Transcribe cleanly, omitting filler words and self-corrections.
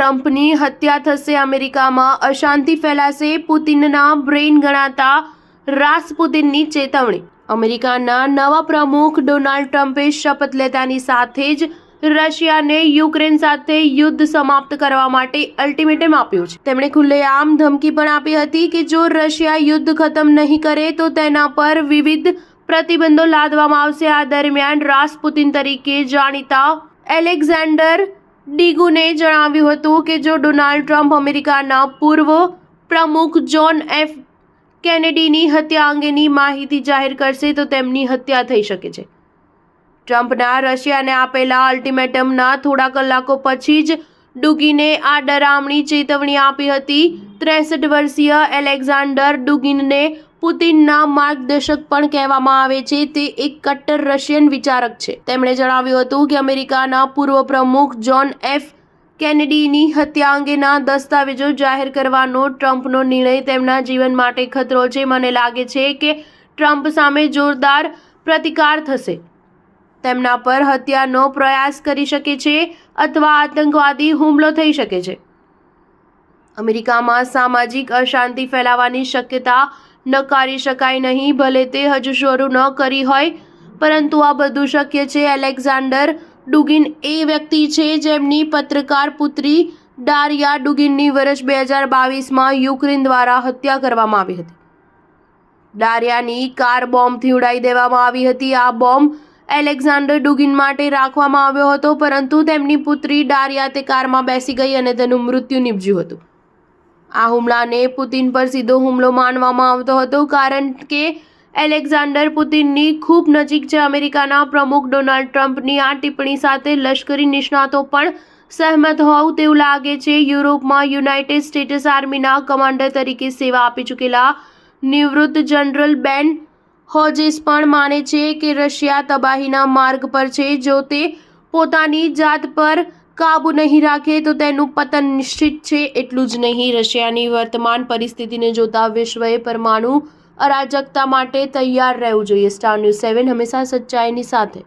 ટ્રમ્પની હત્યા થશે, અમેરિકામાં અશાંતિ ફેલાશે, પુતિનના બ્રેઇન ગણાતા રાસપુતિનની ચેતવણી। અમેરિકાના નવા પ્રમુખ ડોનાલ્ડ ટ્રમ્પે શપથ લેતાની સાથે જ રશિયાને યુક્રેન સાથે યુદ્ધ સમાપ્ત કરવા માટે અલ્ટિમેટમ આપ્યું છે। તેમણે ખુલ્લેઆમ ધમકી પણ આપી હતી કે જો રશિયા યુદ્ધ ખતમ નહીં કરે તો તેના પર વિવિધ પ્રતિબંધો લાદવામાં આવશે। આ દરમિયાન રાસપુતિન તરીકે જાણીતા એલેક્ઝાન્ડર ડિગુને જણાવ્યું હતું કે જો ડોનાલ્ડ ટ્રમ્પ અમેરિકાના પૂર્વ પ્રમુખ જોન એફ કેનેડીની હત્યા અંગેની માહિતી જાહેર કરશે તો તેમની હત્યા થઈ શકે છે। ટ્રમ્પના રશિયાને આપેલા અલ્ટિમેટમના થોડા કલાકો પછી જ ડુગિને આ ડરામણી ચેતવણી આપી હતી। 63 વર્ષીય એલેક્ઝાન્ડર ડુગિનને પુતિનના માર્ગદર્શક પણ કહેવામાં આવે છે। તે એક કટ્ટર રશિયન વિચારક છે। તેમણે જણાવ્યું હતું કે અમેરિકાના પૂર્વ પ્રમુખ જોન એફ કેનેડીની હત્યા અંગેના દસ્તાવેજો જાહેર કરવાનો ટ્રમ્પનો નિર્ણય તેમના જીવન માટે ખતરો છે। મને લાગે છે કે ટ્રમ્પ સામે જોરદાર પ્રતિકાર થશે। તેમના પર હત્યાનો પ્રયાસ કરી શકે છે અથવા આતંકવાદી હુમલો થઈ શકે છે। અમેરિકામાં સામાજિક અશાંતિ ફેલાવાની શક્યતા નકારી શકાય નહીં, ભલે તે હજુ શરૂ ન કરી હોય, પરંતુ આ બધું શક્ય છે। એલેક્ઝાન્ડર ડુગિન એ વ્યક્તિ છે જેમની પત્રકાર પુત્રી ડારિયા ડુગિનની વર્ષ 2022માં યુક્રેન દ્વારા હત્યા કરવામાં આવી હતી। ડારિયાની કાર બોમ્બથી ઉડાવી દેવામાં આવી હતી। આ બોમ્બ એલેક્ઝાન્ડર ડુગિન માટે રાખવામાં આવ્યો હતો, પરંતુ તેમની પુત્રી ડારિયા તે કારમાં બેસી ગઈ અને તેનું મૃત્યુ નીપજ્યું હતું। આ હુમલાને પુતિન પર સીધો હુમલો માનવામાં આવતો હતો કારણ કે એલેક્ઝાન્ડર પુતિનની ખૂબ નજીક છે। અમેરિકાના પ્રમુખ ડોનાલ્ડ ટ્રમ્પની આ ટિપ્પણી સાથે લશ્કરી નિષ્ણાતો પણ સહેમત હોવું તેવું લાગે છે। યુરોપમાં યુનાઇટેડ સ્ટેટ્સ આર્મીના કમાન્ડર તરીકે સેવા આપી ચૂકેલા નિવૃત્ત જનરલ બેન હોજેસ પણ માને છે કે રશિયા તબાહીના માર્ગ પર છે। જો તે પોતાની જાત પર કાબૂ નહીં રાખે તો તેનું પતન નિશ્ચિત છે। એટલું જ નહીં, રશિયાની વર્તમાન પરિસ્થિતિને જોતા વિશ્વએ પરમાણુ અરાજકતા માટે તૈયાર રહેવું જોઈએ। સ્ટાર ન્યૂઝ 7 હંમેશા સચ્ચાઈની સાથે।